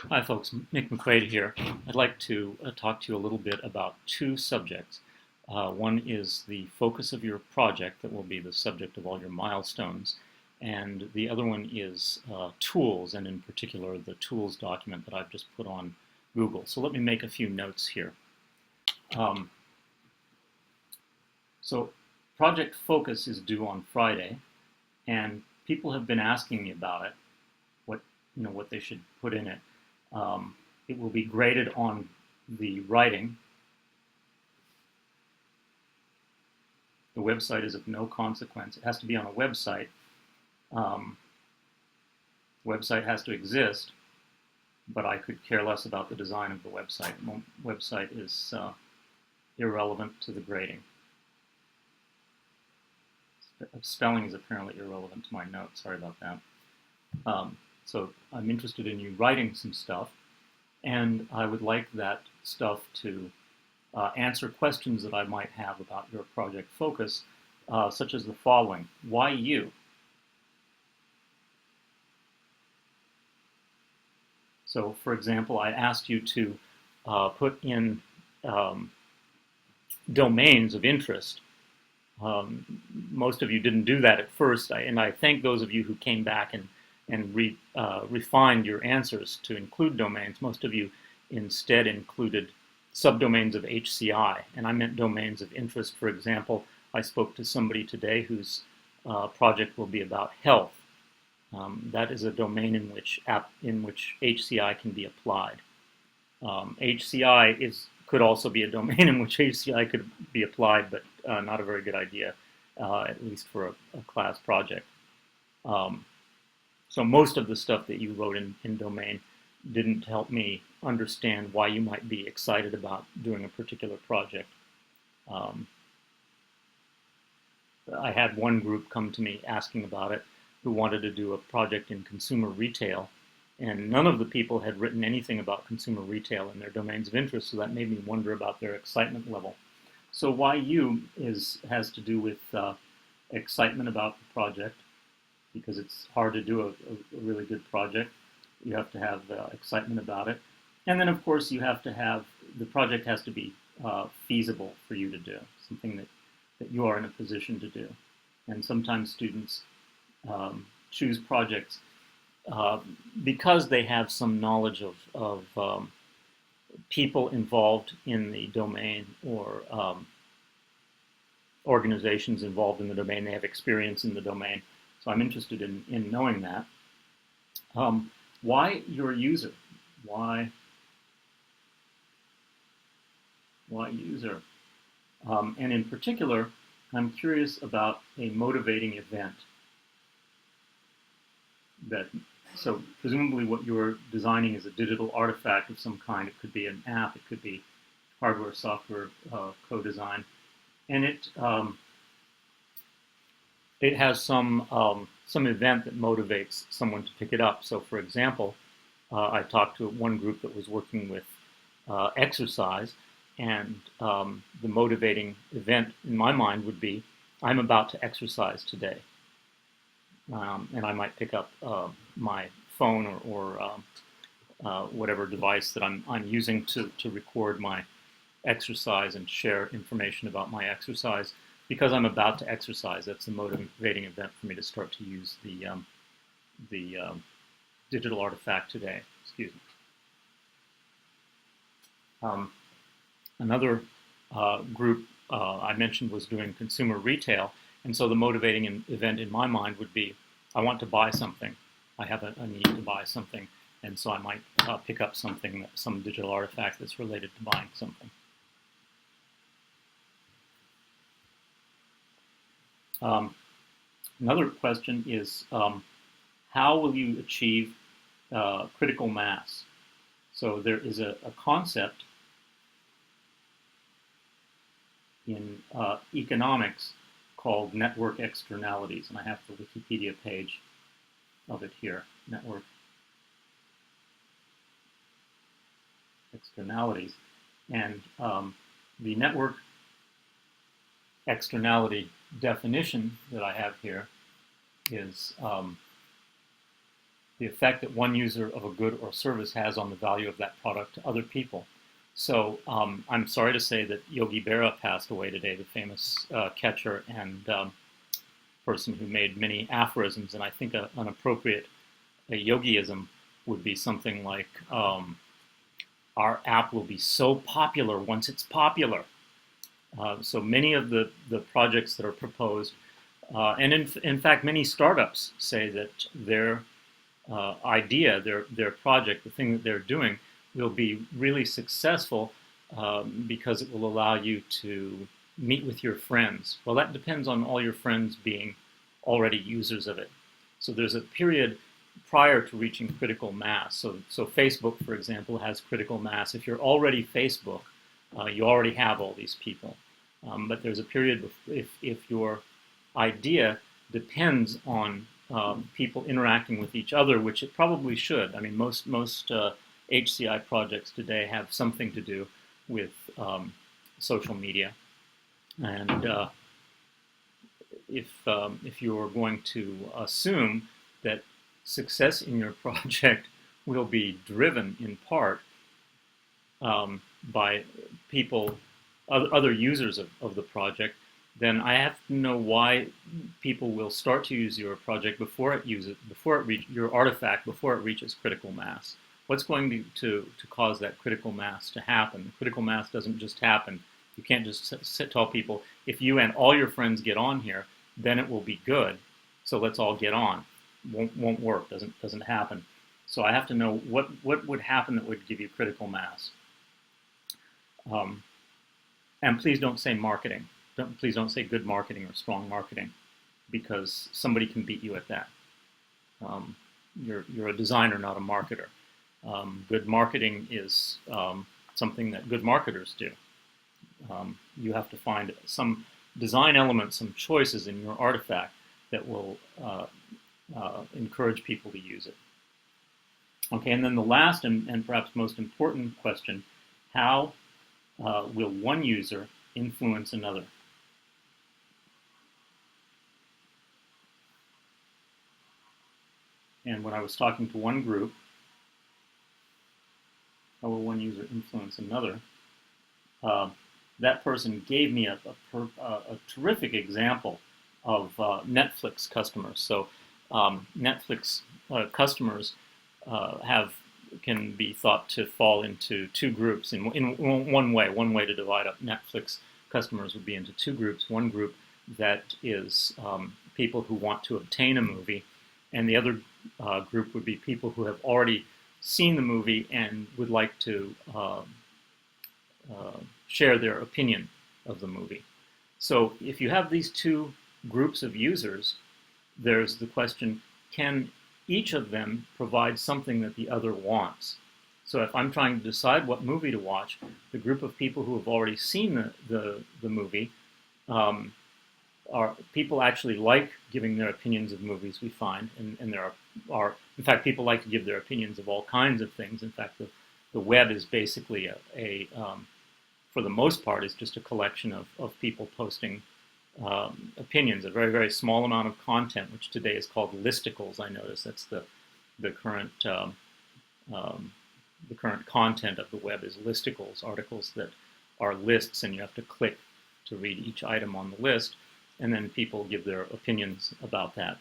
Hi folks, Nick McQuaid here. I'd like to talk to you a little bit about two subjects. One is the focus of your project that will be the subject of all your milestones, and the other one is tools, and in particular the tools document that I've just put on Google. So let me make a few notes here. Um, so Project Focus is due on Friday, and people have been asking me about it, what they should put in it. It will be graded on the writing. The website is of no consequence. It has to be on a website. The website has to exist, but I could care less about the design of the website. The website is irrelevant to the grading. Spelling is apparently irrelevant to my notes. Sorry about that. So I'm interested in you writing some stuff, and I would like that stuff to answer questions that I might have about your project focus, such as the following. Why you? So, for example, I asked you to put in domains of interest. Most of you didn't do that at first, and I thank those of you who came back and refined your answers to include domains. Most of you instead included subdomains of HCI, and I meant domains of interest. For example, I spoke to somebody today whose project will be about health. That is a domain in which HCI can be applied. HCI could also be a domain in which HCI could be applied, but not a very good idea, at least for a class project. So most of the stuff that you wrote in domain didn't help me understand why you might be excited about doing a particular project. I had one group come to me asking about it who wanted to do a project in consumer retail, and none of the people had written anything about consumer retail in their domains of interest, so that made me wonder about their excitement level. So why you has to do with excitement about the project, because it's hard to do a really good project. You have to have excitement about it. And then, of course, you have to have, the project has to be feasible for you to do, something that you are in a position to do. And sometimes students choose projects because they have some knowledge of people involved in the domain, or organizations involved in the domain. They have experience in the domain. So I'm interested in knowing that. Why your user? Why user? And in particular, I'm curious about a motivating event. So presumably what you're designing is a digital artifact of some kind. It could be an app, it could be hardware, software, co-design. And it has some event that motivates someone to pick it up. So for example, I talked to one group that was working with exercise, and the motivating event in my mind would be, I'm about to exercise today. And I might pick up my phone or whatever device that I'm using to record my exercise and share information about my exercise, because I'm about to exercise. That's a motivating event for me to start to use the digital artifact today. Excuse me. Another group I mentioned was doing consumer retail, and so the motivating event in my mind would be, I want to buy something. I have a need to buy something, and so I might pick up something, some digital artifact that's related to buying something. Another question is, how will you achieve critical mass? So there is a concept in economics called network externalities, and I have the Wikipedia page of it here, network externalities. And the network externality definition that I have here is the effect that one user of a good or service has on the value of that product to other people. So I'm sorry to say that Yogi Berra passed away today, the famous catcher and person who made many aphorisms, and I think an appropriate yogiism would be something like, our app will be so popular once it's popular. So many of the projects that are proposed, and in fact many startups say that their idea, their project, the thing that they're doing, will be really successful because it will allow you to meet with your friends. Well, that depends on all your friends being already users of it. So there's a period prior to reaching critical mass. So Facebook, for example, has critical mass. If you're already Facebook, you already have all these people. But there's a period if your idea depends on people interacting with each other, which it probably should. I mean, most HCI projects today have something to do with social media, and if you're going to assume that success in your project will be driven in part by people, other users of the project, then I have to know why people will start to use your project before it your artifact before it reaches critical mass. What's going to cause that critical mass to happen? Critical mass doesn't just happen. You can't just tell people, if you and all your friends get on here, then it will be good. So let's all get on. Won't work. Doesn't happen. So I have to know what would happen that would give you critical mass. And please don't say marketing. Please don't say good marketing or strong marketing, because somebody can beat you at that. You're a designer, not a marketer. Good marketing is something that good marketers do. You have to find some design elements, some choices in your artifact that will encourage people to use it. Okay, and then the last and perhaps most important question, how will one user influence another? And when I was talking to one group, how will one user influence another? That person gave me a terrific example of Netflix customers. So Netflix customers can be thought to fall into two groups in one way. One way to divide up Netflix customers would be into two groups. One group that is people who want to obtain a movie, and the other group would be people who have already seen the movie and would like to share their opinion of the movie. So if you have these two groups of users, there's the question, can each of them provide something that the other wants? So if I'm trying to decide what movie to watch, the group of people who have already seen the movie, people actually like giving their opinions of movies, we find, and there are in fact, people like to give their opinions of all kinds of things. In fact, the web is basically for the most part, is just a collection of people posting opinions, a very, very small amount of content, which today is called listicles. I notice that's the current content of the web is listicles, articles that are lists, and you have to click to read each item on the list, and then people give their opinions about that.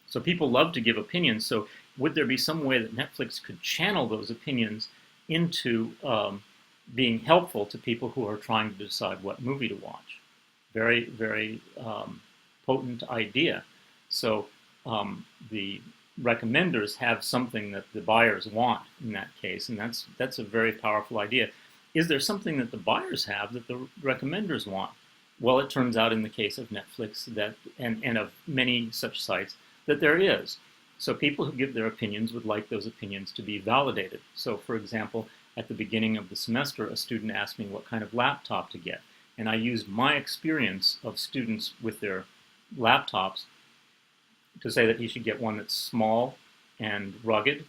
So people love to give opinions. So would there be some way that Netflix could channel those opinions into being helpful to people who are trying to decide what movie to watch? Very, very potent idea. So the recommenders have something that the buyers want in that case, and that's a very powerful idea. Is there something that the buyers have that the recommenders want? Well, it turns out in the case of Netflix that and of many such sites that there is. So people who give their opinions would like those opinions to be validated. So for example, at the beginning of the semester, a student asked me what kind of laptop to get. And I used my experience of students with their laptops to say that he should get one that's small and rugged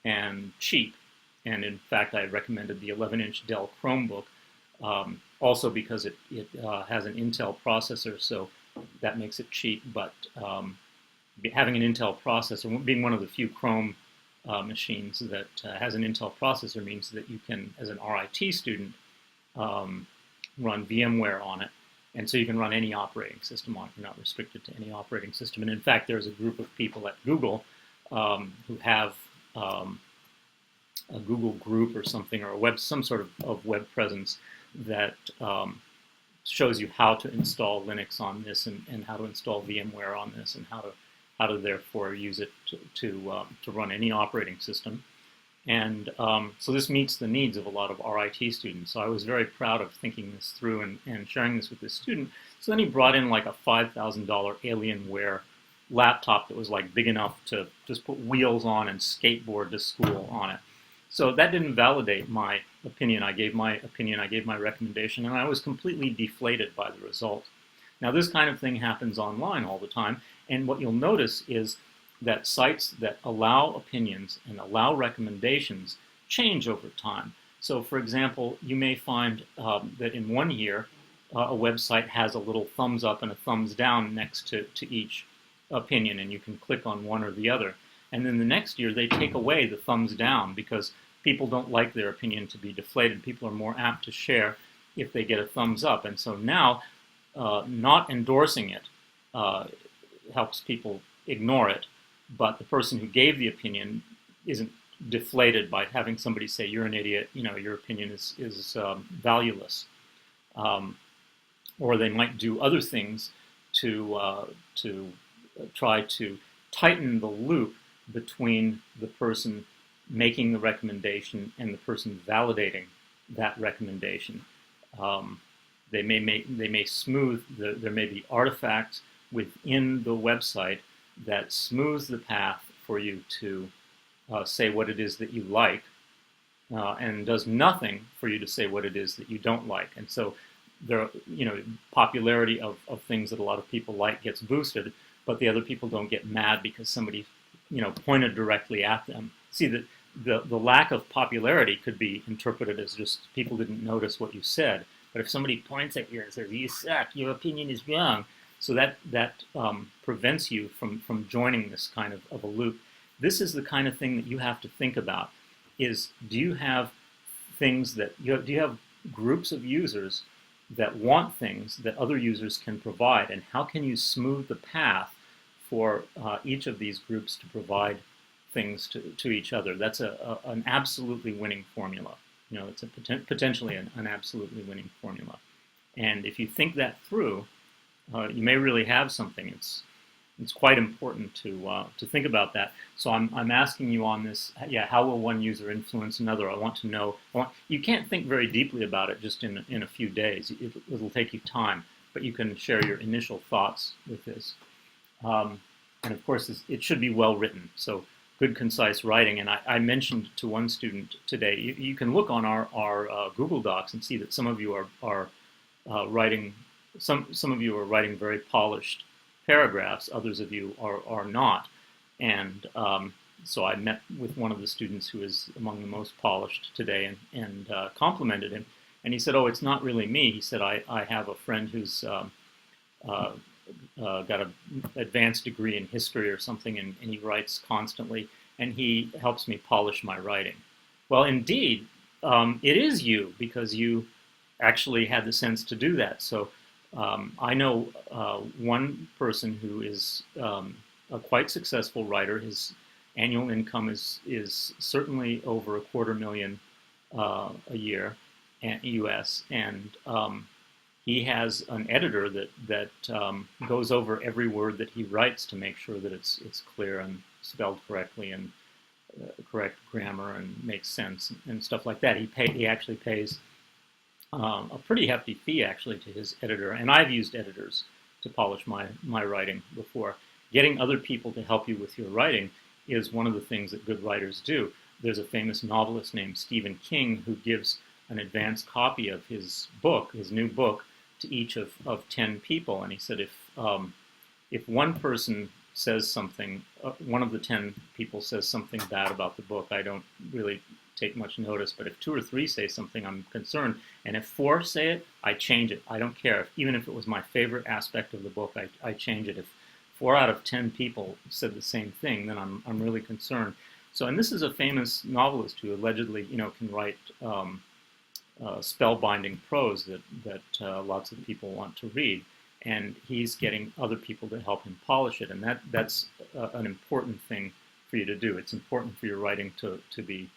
and cheap. And in fact, I recommended the 11-inch Dell Chromebook, also because it has an Intel processor, so that makes it cheap, but having an Intel processor, being one of the few Chrome machines that has an Intel processor, means that you can, as an RIT student, run VMware on it. And so you can run any operating system on it. You're not restricted to any operating system. And in fact, there's a group of people at Google who have a Google group or something, or some sort of web presence that shows you how to install Linux on this, and how to install VMware on this, and how to therefore use it to run any operating system. And so this meets the needs of a lot of RIT students. So I was very proud of thinking this through and sharing this with this student. So then he brought in like a $5,000 Alienware laptop that was like big enough to just put wheels on and skateboard to school on it. So that didn't validate my opinion. I gave my opinion, I gave my recommendation, and I was completely deflated by the result. Now this kind of thing happens online all the time, and what you'll notice is that sites that allow opinions and allow recommendations change over time. So for example, you may find that in one year, a website has a little thumbs up and a thumbs down next to each opinion, and you can click on one or the other. And then the next year, they take away the thumbs down because people don't like their opinion to be deflated. People are more apt to share if they get a thumbs up. And so now, not endorsing it helps people ignore it, but the person who gave the opinion isn't deflated by having somebody say, you're an idiot, your opinion is valueless. Or they might do other things to try to tighten the loop between the person making the recommendation and the person validating that recommendation. They may smooth, there may be artifacts within the website that smooths the path for you to say what it is that you like, and does nothing for you to say what it is that you don't like. And so there, popularity of things that a lot of people like gets boosted, but the other people don't get mad because somebody, pointed directly at them. See, the lack of popularity could be interpreted as just people didn't notice what you said. But if somebody points at you and says, you suck, your opinion is wrong, so that prevents you from joining this kind of a loop. This is the kind of thing that you have to think about, is do you have things do you have groups of users that want things that other users can provide, and how can you smooth the path for each of these groups to provide things to each other? That's an absolutely winning formula. It's potentially an absolutely winning formula. And if you think that through, you may really have something. It's quite important to think about that. So I'm asking you on this. Yeah, how will one user influence another? I want to know. You can't think very deeply about it just in a few days. It'll take you time, but you can share your initial thoughts with this. And of course, it should be well written. So good, concise writing. And I mentioned to one student today, you can look on our Google Docs and see that some of you are writing. Some of you are writing very polished paragraphs. Others of you are not. And so I met with one of the students who is among the most polished today, and complimented him. And he said, "Oh, it's not really me." He said, "I have a friend who's got an advanced degree in history or something, and he writes constantly, and he helps me polish my writing." Well, indeed, it is you, because you actually had the sense to do that. So I know one person who is a quite successful writer. His annual income is certainly over $250,000 a year, U.S., and he has an editor that goes over every word that he writes to make sure that it's clear and spelled correctly and correct grammar and makes sense and stuff like that. He actually pays a pretty hefty fee actually to his editor, and I've used editors to polish my writing before. Getting other people to help you with your writing is one of the things that good writers do. There's a famous novelist named Stephen King who gives an advanced copy of his book, his new book, to each of 10 people, and he said if one person says something, one of the 10 people says something bad about the book, I don't really take much notice, but if 2 or 3 say something, I'm concerned, and if 4 say it, I change it. I don't care. Even if it was my favorite aspect of the book, I change it. If 4 out of 10 people said the same thing, then I'm really concerned. So, and this is a famous novelist who allegedly, can write spellbinding prose that lots of people want to read, and he's getting other people to help him polish it, and that's an important thing for you to do. It's important for your writing to be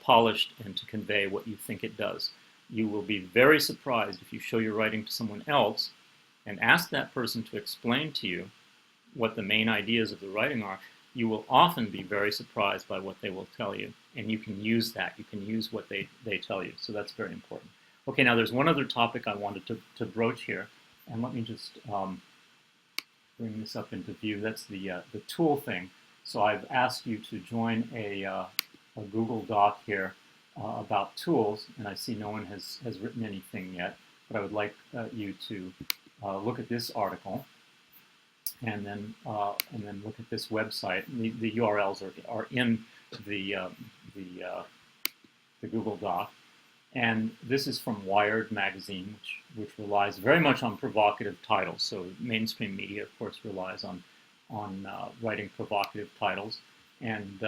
polished and to convey what you think it does. You will be very surprised if you show your writing to someone else and ask that person to explain to you what the main ideas of the writing are. You will often be very surprised by what they will tell you, and you can use that. You can use what they tell you, so that's very important. Okay, now there's one other topic I wanted to broach here, and let me just bring this up into view. That's the tool thing. So I've asked you to join a Google Doc here about tools, and I see no one has written anything yet, but I would like you to look at this article, and then look at this website. The URLs are in the Google Doc, and this is from Wired magazine, which relies very much on provocative titles. So mainstream media, of course, relies on writing provocative titles, and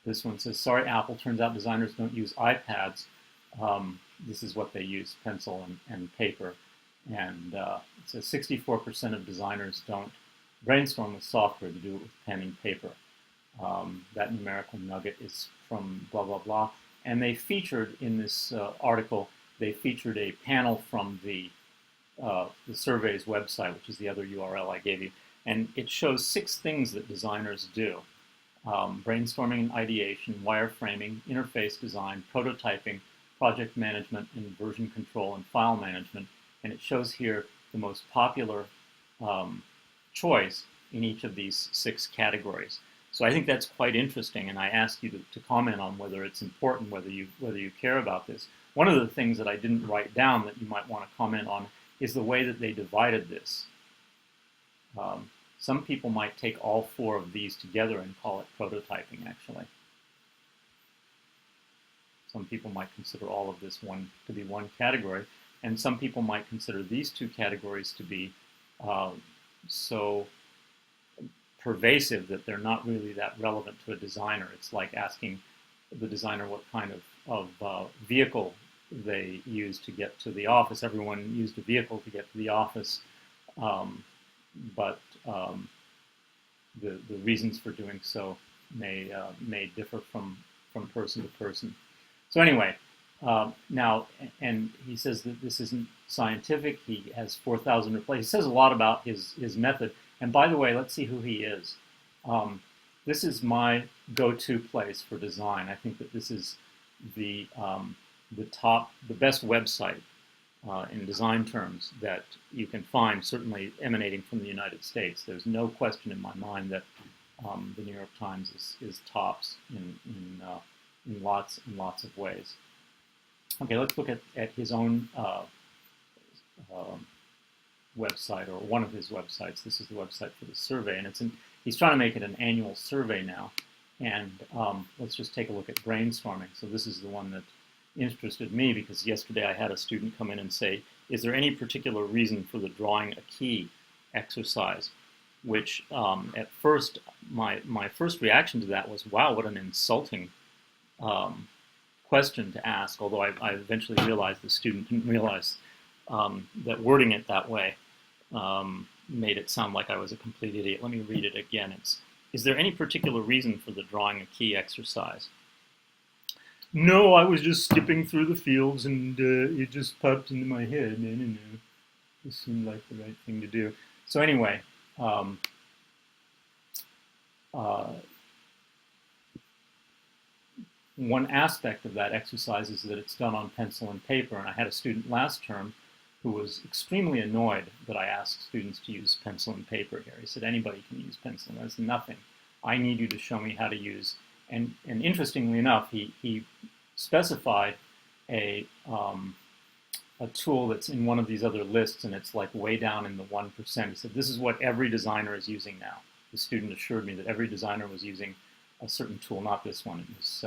this one says, "Sorry, Apple. Turns out designers don't use iPads." This is what they use: pencil and paper. And it says 64% of designers don't brainstorm with software, to do it with pen and paper. That numerical nugget is from blah, blah, blah. And they featured in this article, they featured a panel from the survey's website, which is the other URL I gave you. And it shows 6 things that designers do: brainstorming and ideation, wireframing, interface design, prototyping, project management, and version control, and file management. And it shows here the most popular choice in each of these 6 categories. So I think that's quite interesting, and I ask you to comment on whether it's important, whether you care about this. One of the things that I didn't write down that you might want to comment on is the way that they divided this. Some people might take all 4 of these together and call it prototyping, actually. Some people might consider all of this to be one category. And some people might consider these 2 categories to be so pervasive that they're not really that relevant to a designer. It's like asking the designer what kind of vehicle they use to get to the office. Everyone used a vehicle to get to the office, but the reasons for doing so may differ from person to person. So anyway. Now, and he says that this isn't scientific. He has 4,000 replays. He says a lot about his method. And by the way, let's see who he is. This is my go-to place for design. I think that this is the best website in design terms that you can find, certainly emanating from the United States. There's no question in my mind that the New York Times is tops in lots and lots of ways. Okay, let's look at his own website, or one of his websites. This is the website for the survey, and he's trying to make it an annual survey now. And let's just take a look at brainstorming. So this is the one that interested me, because yesterday I had a student come in and say, "Is there any particular reason for the drawing a key exercise?" Which at first, my first reaction to that was, wow, what an insulting question to ask, although I eventually realized the student didn't realize that wording it that way made it sound like I was a complete idiot. Let me read it again. Is there any particular reason for the drawing a key exercise? No, I was just skipping through the fields and it just popped into my head. No. This seemed like the right thing to do. So anyway, one aspect of that exercise is that it's done on pencil and paper, and I had a student last term who was extremely annoyed that I asked students to use pencil and paper here. He said, anybody can use pencil, and that's nothing. I need you to show me how to use, and interestingly enough, he specified a tool that's in one of these other lists, and it's like way down in the 1%. He said, this is what every designer is using now. The student assured me that every designer was using a certain tool, not this one. It was,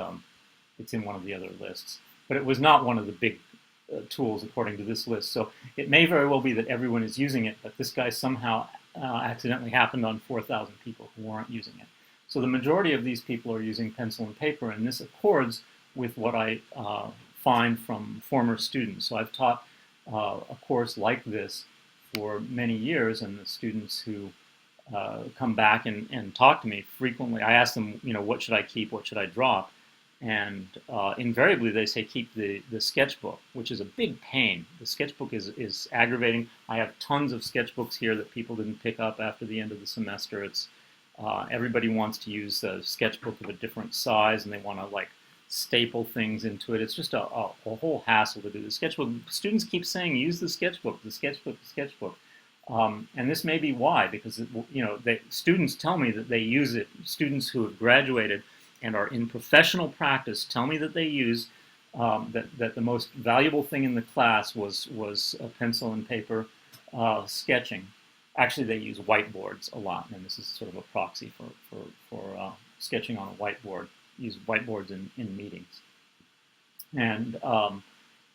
it's in one of the other lists. But it was not one of the big tools according to this list. So it may very well be that everyone is using it, but this guy somehow accidentally happened on 4,000 people who weren't using it. So the majority of these people are using pencil and paper, and this accords with what I find from former students. So I've taught a course like this for many years, and the students who come back and talk to me frequently, I ask them, what should I keep, what should I drop? And invariably they say keep the sketchbook, which is a big pain. The sketchbook is aggravating. I have tons of sketchbooks here that people didn't pick up after the end of the semester. It's everybody wants to use a sketchbook of a different size, and they want to like staple things into it. It's just a whole hassle to do the sketchbook. Students keep saying use the sketchbook, the sketchbook, the sketchbook. And this may be why, because students tell me that they use it. Students who have graduated and are in professional practice tell me that they use that the most valuable thing in the class was a pencil and paper sketching. Actually, they use whiteboards a lot, and this is sort of a proxy for sketching on a whiteboard. Use whiteboards in meetings. And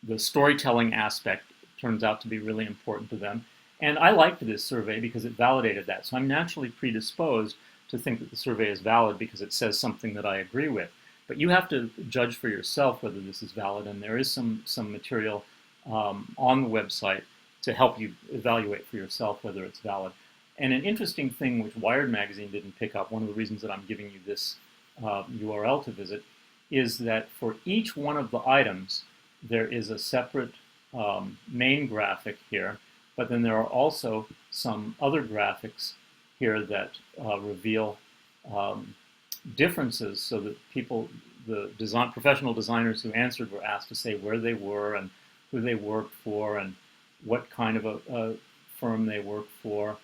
the storytelling aspect turns out to be really important to them. And I liked this survey because it validated that. So I'm naturally predisposed to think that the survey is valid because it says something that I agree with. But you have to judge for yourself whether this is valid, and there is some material on the website to help you evaluate for yourself whether it's valid. And an interesting thing which Wired magazine didn't pick up, one of the reasons that I'm giving you this URL to visit, is that for each one of the items there is a separate main graphic here, but then there are also some other graphics here that reveal differences, so that professional designers who answered were asked to say where they were and who they worked for and what kind of a firm they work for,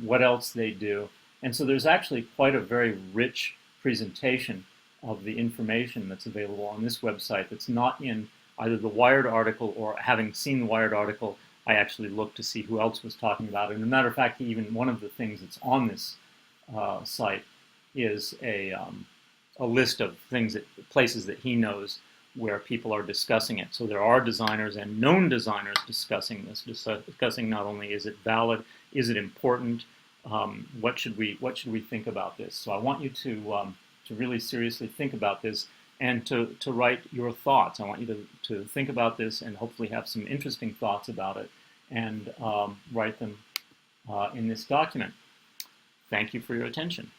what else they do. And so there's actually quite a very rich presentation of the information that's available on this website that's not in either the Wired article, or having seen the Wired article, I actually looked to see who else was talking about it. And as a matter of fact, even one of the things that's on this site is a list of places that he knows where people are discussing it. So there are designers and known designers discussing this, discussing not only is it valid, is it important, what should we think about this. So I want you to really seriously think about this and to write your thoughts. I want you to think about this and hopefully have some interesting thoughts about it and write them in this document. Thank you for your attention.